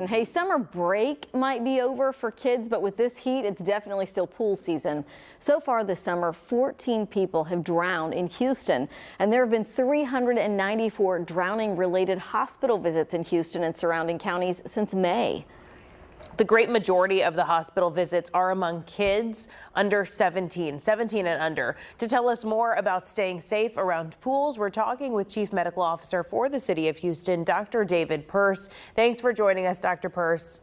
Hey, summer break might be over for kids, but with this heat, it's definitely still pool season. So far this summer, 14 people have drowned in Houston, and there have been 394 drowning-related hospital visits in Houston and surrounding counties since May. The great majority of the hospital visits are among kids under 17 and under. To tell us more about staying safe around pools, we're talking with Chief Medical Officer for the City of Houston, Dr. David Persse. Thanks for joining us, Dr. Persse.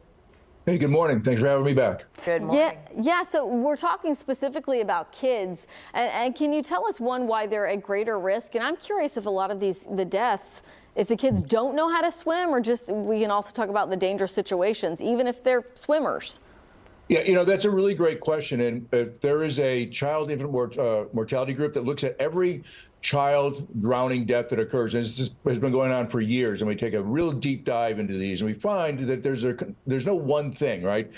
Hey, good morning. Thanks for having me back. Good morning. Yeah, so we're talking specifically about kids. And can you tell us, one, why they're at greater risk? And I'm curious if a lot of the deaths, if the kids don't know how to swim, or just we can also talk about the dangerous situations, even if they're swimmers. Yeah, that's a really great question. And there is a child infant mortality group that looks at every child drowning death that occurs, and it's has been going on for years. And we take a real deep dive into these, and we find that there's no one thing, right?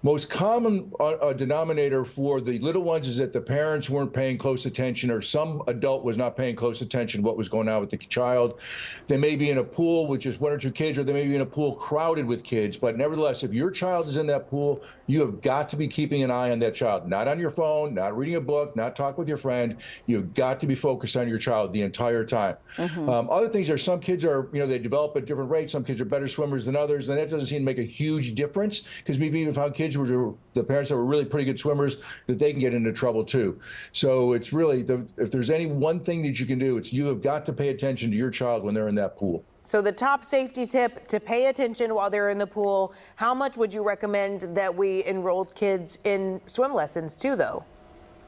Most common denominator for the little ones is that the parents weren't paying close attention, or some adult was not paying close attention to what was going on with the child. They may be in a pool with just one or two kids, or they may be in a pool crowded with kids. But nevertheless, if your child is in that pool, you have got to be keeping an eye on that child, not on your phone, not reading a book, not talking with your friend. You've got to be focused on your child the entire time. Other things are, some kids are, they develop at different rates. Some kids are better swimmers than others, and that doesn't seem to make a huge difference, because we've even found kids who the parents that were really pretty good swimmers, that they can get into trouble too. So it's really, if there's any one thing that you can do, it's you have got to pay attention to your child when they're in that pool. So the top safety tip, to pay attention while they're in the pool. How much would you recommend that we enrolled kids in swim lessons too, though?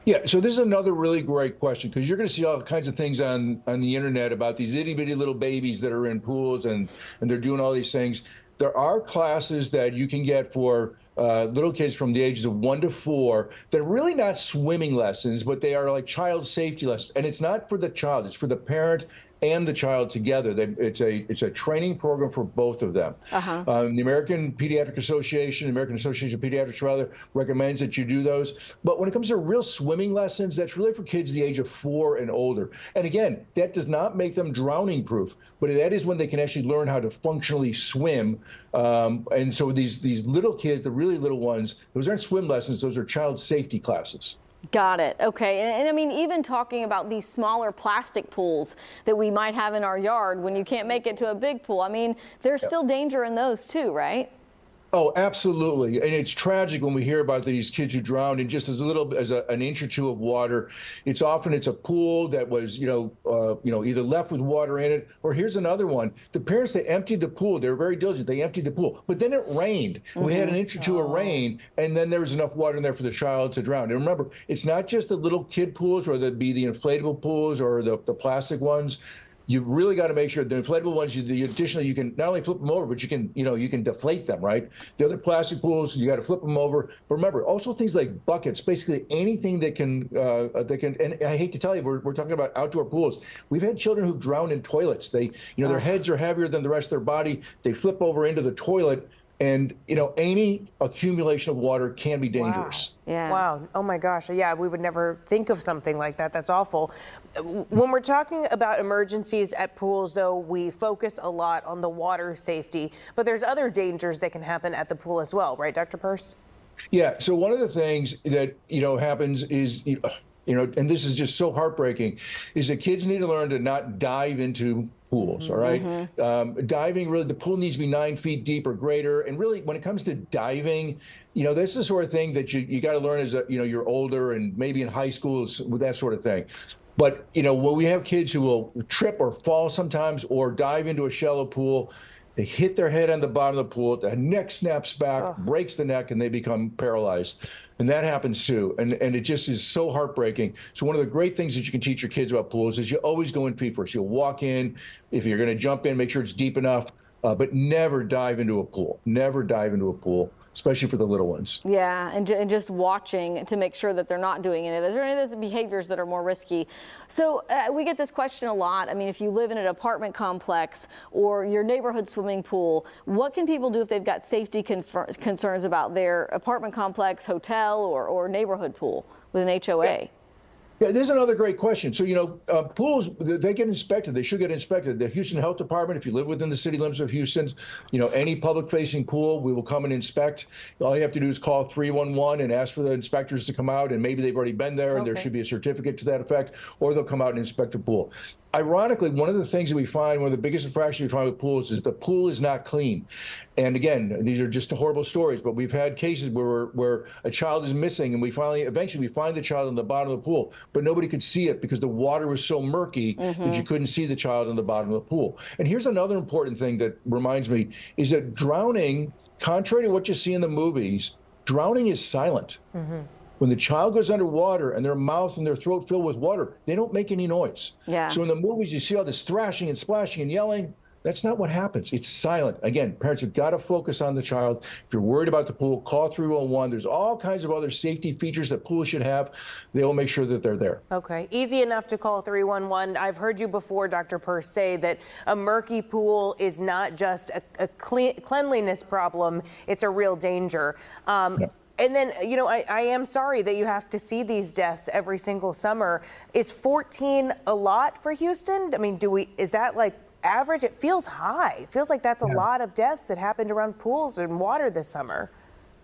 Yeah, so this is another really great question, because you're going to see all kinds of things on the internet about these itty bitty little babies that are in pools and they're doing all these things. There are classes that you can get for little kids from the ages of 1 to 4. They're really not swimming lessons, but they are like child safety lessons. And it's not for the child, it's for the parent and the child together. It's a training program for both of them. The American Pediatric Association, American Association of Pediatrics rather, recommends that you do those. But when it comes to real swimming lessons, that's really for kids the age of 4 and older. And again, that does not make them drowning proof, but that is when they can actually learn how to functionally swim. And so these little kids, the really little ones, those aren't swim lessons, those are child safety classes. Got it. Okay. And I mean, even talking about these smaller plastic pools that we might have in our yard when you can't make it to a big pool, I mean, there's still danger in those too, right? Oh, absolutely. And it's tragic when we hear about these kids who drowned in just as little as an inch or two of water. It's a pool that was, either left with water in it, or here's another one. The parents, they emptied the pool. They were very diligent. They emptied the pool, but then it rained. We had an inch or two of rain, and then there was enough water in there for the child to drown. And remember, it's not just the little kid pools, or the inflatable pools, or the plastic ones. You've really got to make sure the inflatable ones, additionally, you can not only flip them over, but you can deflate them, right? The other plastic pools, you got to flip them over. But remember, also things like buckets, basically anything that can, and I hate to tell you, we're talking about outdoor pools. We've had children who've drowned in toilets. Their heads are heavier than the rest of their body. They flip over into the toilet. And, any accumulation of water can be dangerous. Wow. Yeah. Wow. Oh, my gosh. Yeah, we would never think of something like that. That's awful. When we're talking about emergencies at pools, though, we focus a lot on the water safety. But there's other dangers that can happen at the pool as well, right, Dr. Persse? Yeah. So one of the things that, happens is, and this is just so heartbreaking, is that kids need to learn to not dive into pools, all right? Diving, really, the pool needs to be 9 feet deep or greater. And really, when it comes to diving, this is the sort of thing that you got to learn as you're older and maybe in high school with that sort of thing. But, when we have kids who will trip or fall sometimes or dive into a shallow pool, they hit their head on the bottom of the pool, the neck snaps back, breaks the neck, and they become paralyzed. And that happens too. And it just is so heartbreaking. So one of the great things that you can teach your kids about pools is you always go in feet first. You'll walk in. If you're going to jump in, make sure it's deep enough, but never dive into a pool. Never dive into a pool, especially for the little ones. Yeah, and just watching to make sure that they're not doing any of those, or any of those behaviors that are more risky. So we get this question a lot. I mean, if you live in an apartment complex or your neighborhood swimming pool, what can people do if they've got safety concerns about their apartment complex, hotel, or neighborhood pool with an HOA? Yeah, there's another great question. So, pools, they get inspected. They should get inspected. The Houston Health Department, if you live within the city limits of Houston, any public-facing pool, we will come and inspect. All you have to do is call 311 and ask for the inspectors to come out, and maybe they've already been there, and there should be a certificate to that effect, or they'll come out and inspect the pool. Ironically, one of the things that we find, one of the biggest infractions we find with pools is the pool is not clean. And again, these are just horrible stories, but we've had cases where a child is missing, and eventually we find the child in the bottom of the pool, but nobody could see it because the water was so murky that you couldn't see the child in the bottom of the pool. And here's another important thing that reminds me, is that drowning, contrary to what you see in the movies, drowning is silent. When the child goes underwater and their mouth and their throat filled with water, they don't make any noise. Yeah. So in the movies, you see all this thrashing and splashing and yelling. That's not what happens. It's silent. Again, parents have got to focus on the child. If you're worried about the pool, call 311. There's all kinds of other safety features that pools should have. They will make sure that they're there. Okay. Easy enough to call 311. I've heard you before, Dr. Persse, say that a murky pool is not just a cleanliness problem. It's a real danger. And then, I am sorry that you have to see these deaths every single summer. Is 14 a lot for Houston? I mean, is that like average? It feels high. It feels like that's a lot of deaths that happened around pools and water this summer.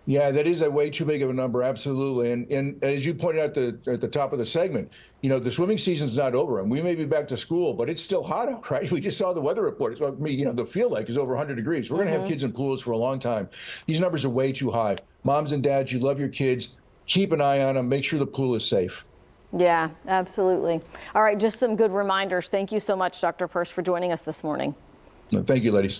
Yeah, that is a way too big of a number, absolutely. And as you pointed out at the top of the segment, the swimming season's not over, and we may be back to school, but it's still hot out, right? We just saw the weather report. It's the feel like is over 100 degrees. We're going to have kids in pools for a long time. These numbers are way too high. Moms and dads, you love your kids. Keep an eye on them. Make sure the pool is safe. Yeah, absolutely. All right, just some good reminders. Thank you so much, Dr. Persse, for joining us this morning. Thank you, ladies.